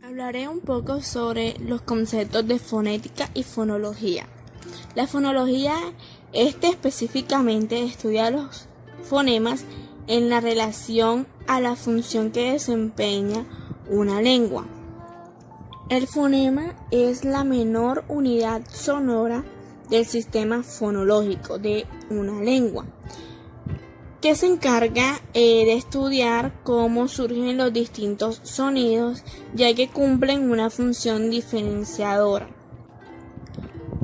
Hablaré un poco sobre los conceptos de fonética y fonología. La fonología específicamente estudia los fonemas en la relación a la función que desempeña una lengua. El fonema es la menor unidad sonora del sistema fonológico de una lengua, que se encarga de estudiar cómo surgen los distintos sonidos, ya que cumplen una función diferenciadora.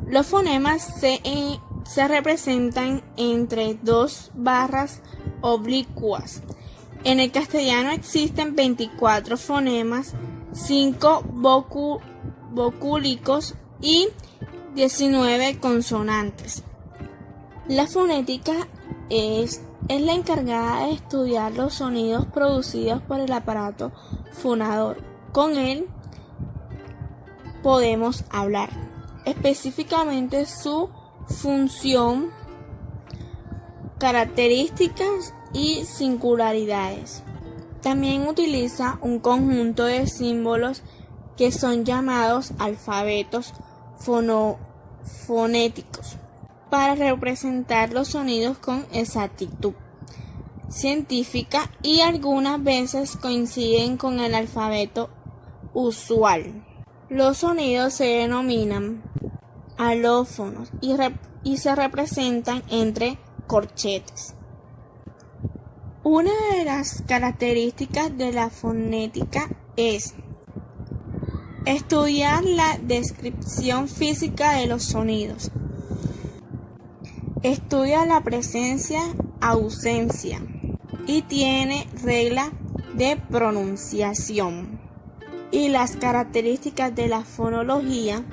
Los fonemas se representan entre dos barras oblicuas. En el castellano existen 24 fonemas, 5 vocúlicos y 19 consonantes. La fonética es la encargada de estudiar los sonidos producidos por el aparato fonador. Con él podemos hablar, específicamente su función, características y singularidades. También utiliza un conjunto de símbolos que son llamados alfabetos fonéticos para representar los sonidos con exactitud científica y algunas veces coinciden con el alfabeto usual. Los sonidos se denominan alófonos y se representan entre corchetes. Una de las características de la fonética es estudiar la descripción física de los sonidos. Estudia la presencia, ausencia y tiene regla de pronunciación. Y las características de la fonología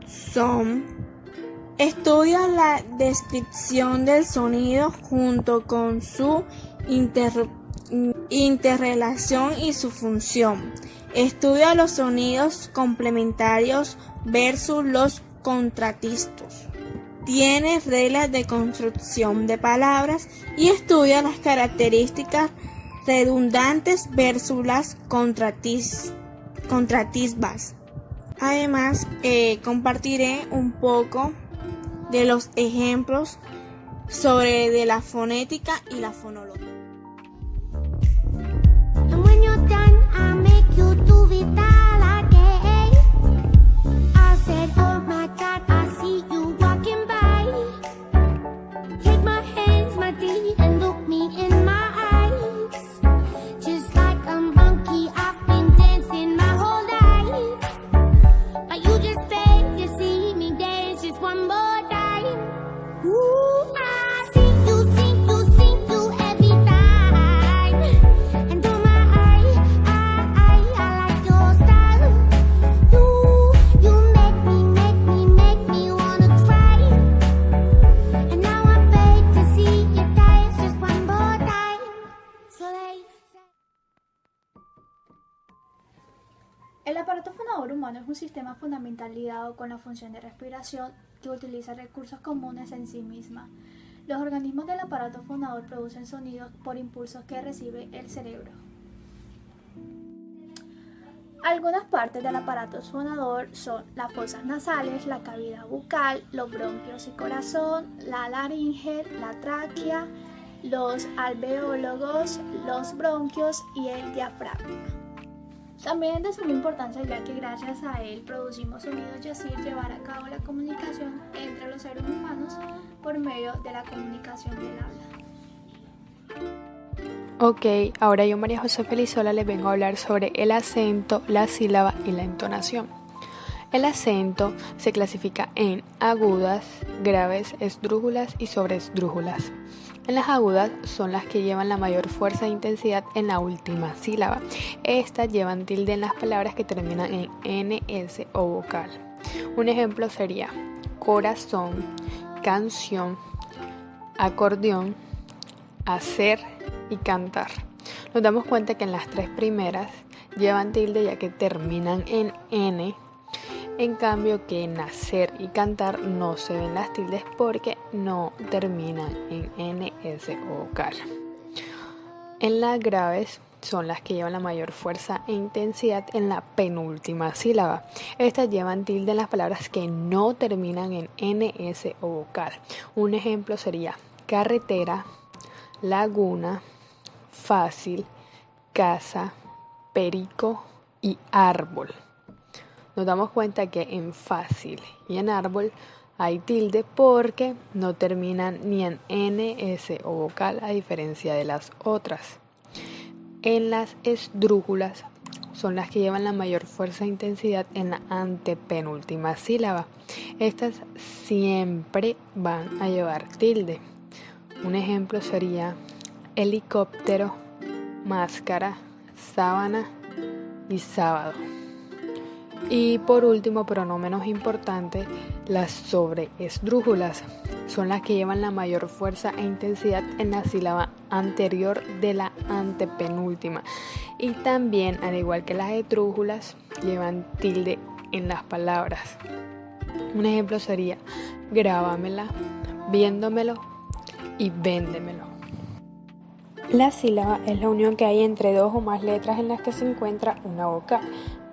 son: estudia la descripción del sonido junto con su interrelación y su función. Estudia los sonidos complementarios versus los contrastivos. Tiene reglas de construcción de palabras y estudia las características redundantes versus las contrastivas. Además, compartiré un poco de los ejemplos de la fonética y la fonología. El aparato fonador humano es un sistema fundamental ligado con la función de respiración que utiliza recursos comunes en sí misma. Los organismos del aparato fonador producen sonidos por impulsos que recibe el cerebro. Algunas partes del aparato fonador son las fosas nasales, la cavidad bucal, los bronquios y corazón, la laringe, la tráquea, los alveólogos, los bronquios y el diafragma. También es de suma importancia, ya que gracias a él producimos sonidos y así llevar a cabo la comunicación entre los seres humanos por medio de la comunicación del habla. Ok, ahora yo, María José Felizola, les vengo a hablar sobre el acento, la sílaba y la entonación. El acento se clasifica en agudas, graves, esdrújulas y sobreesdrújulas. En las agudas son las que llevan la mayor fuerza e intensidad en la última sílaba. Estas llevan tilde en las palabras que terminan en ns o vocal. Un ejemplo sería corazón, canción, acordeón, hacer y cantar. Nos damos cuenta que en las tres primeras llevan tilde ya que terminan en n. En cambio que nacer y cantar no se ven las tildes porque no terminan en ns o vocal. En las graves son las que llevan la mayor fuerza e intensidad en la penúltima sílaba. Estas llevan tilde en las palabras que no terminan en NS o vocal. Un ejemplo sería carretera, laguna, fácil, casa, perico y árbol. Nos damos cuenta que en fácil y en árbol hay tilde porque no terminan ni en NS o vocal, a diferencia de las otras. En las esdrújulas son las que llevan la mayor fuerza e intensidad en la antepenúltima sílaba. Estas siempre van a llevar tilde. Un ejemplo sería helicóptero, máscara, sábana y sábado. Y por último, pero no menos importante, las sobreesdrújulas son las que llevan la mayor fuerza e intensidad en la sílaba anterior de la antepenúltima. Y también, al igual que las esdrújulas, llevan tilde en las palabras. Un ejemplo sería grábamela, viéndomelo y véndemelo. La sílaba es la unión que hay entre dos o más letras en las que se encuentra una vocal.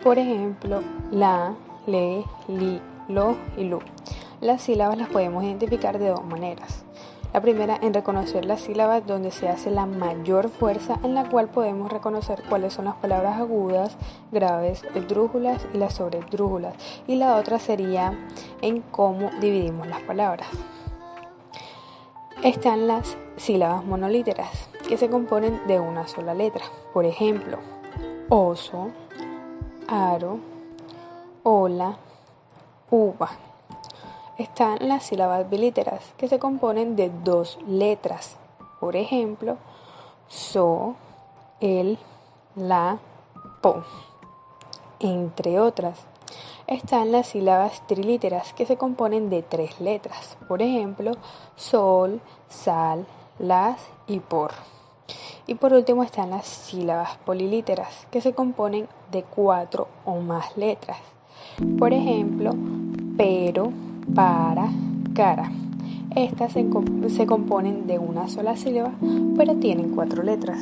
Por ejemplo, la, le, li, lo y lu. Las sílabas las podemos identificar de dos maneras. La primera, en reconocer las sílabas donde se hace la mayor fuerza, en la cual podemos reconocer cuáles son las palabras agudas, graves, esdrújulas y las sobreesdrújulas. Y la otra sería en cómo dividimos las palabras. Están las sílabas monolíteras, que se componen de una sola letra. Por ejemplo, oso, aro, ola, uva. Están las sílabas bilíteras, que se componen de dos letras. Por ejemplo, so, el, la, po, entre otras. Están las sílabas trilíteras, que se componen de tres letras. Por ejemplo, sol, sal, las y por. Y por último están las sílabas polilíteras, que se componen de 4 o más letras. Por ejemplo, pero, para, cara. Estas se componen de una sola sílaba, pero tienen 4 letras.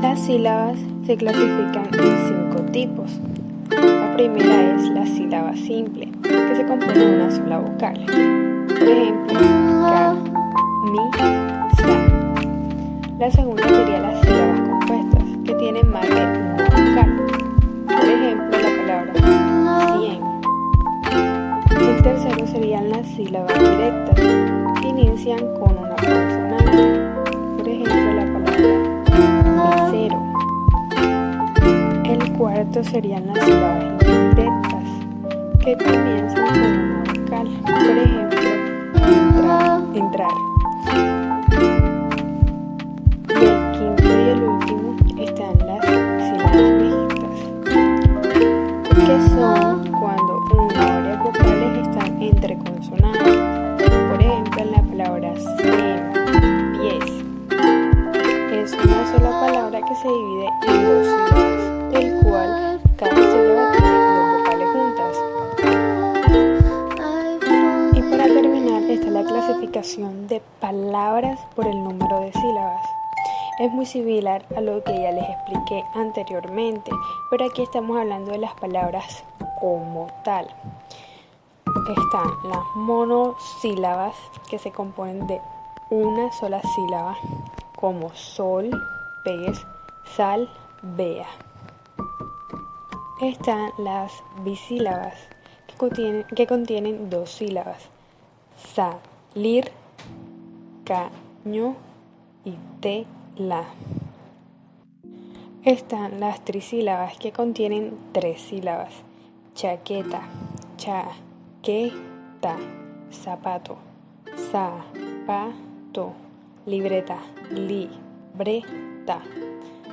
Las sílabas se clasifican en 5 tipos. La primera es la sílaba simple, que se compone de una sola vocal. Por ejemplo, ca, mi, sa. La segunda sería las sílabas compuestas, que tienen más de una vocal. Por ejemplo, la palabra 100. El tercero serían las sílabas directas, que inician con una consonante. Por ejemplo, la palabra misero. El cuarto serían las sílabas indirectas, que comienzan con una vocal. Por ejemplo, entrar. Y el quinto y el último están las sílabas mixtas, que son cuando una o varias vocales están entre consonantes. Por ejemplo, en la palabra 100, pies. Es una sola palabra que se divide en dos sílabas, del cual cada sílaba tiene dos vocales juntas. Y para terminar está la clasificación de palabras por el número de sílabas. Es muy similar a lo que ya les expliqué anteriormente, pero aquí estamos hablando de las palabras como tal. Están las monosílabas, que se componen de una sola sílaba, como sol, pez, sal, vea. Están las bisílabas, que contienen dos sílabas, salir, caño y tela. Están las trisílabas, que contienen tres sílabas, chaqueta, chaqueta, zapato, zapato, libreta, libreta.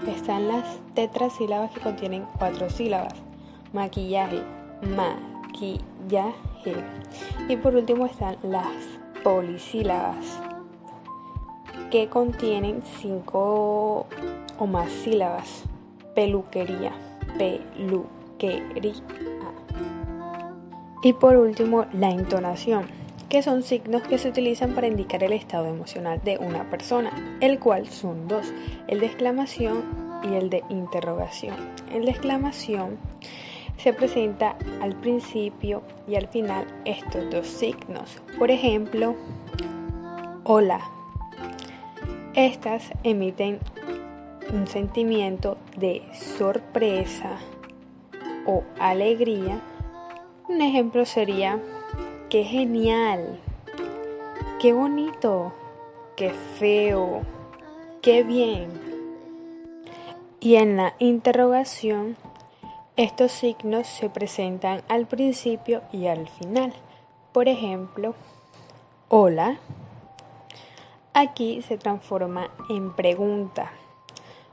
Están las tetrasílabas, que contienen 4 sílabas, maquillaje, maquillaje. Y por último están las polisílabas, que contienen 5 o más sílabas, peluquería, peluquería. Y por último, la entonación, que son signos que se utilizan para indicar el estado emocional de una persona, el cual son dos, el de exclamación y el de interrogación. El de exclamación se presenta al principio y al final estos dos signos. Por ejemplo, hola. Estas emiten un sentimiento de sorpresa o alegría. Un ejemplo sería: ¡qué genial! ¡Qué bonito! ¡Qué feo! ¡Qué bien! Y en la interrogación, estos signos se presentan al principio y al final. Por ejemplo, hola. Aquí se transforma en pregunta.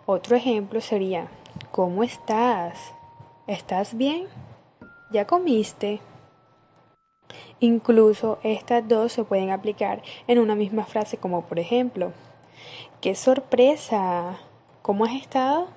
Otro ejemplo sería: ¿cómo estás? ¿Estás bien? ¿Ya comiste? Incluso estas dos se pueden aplicar en una misma frase, como por ejemplo: ¡qué sorpresa! ¿Cómo has estado?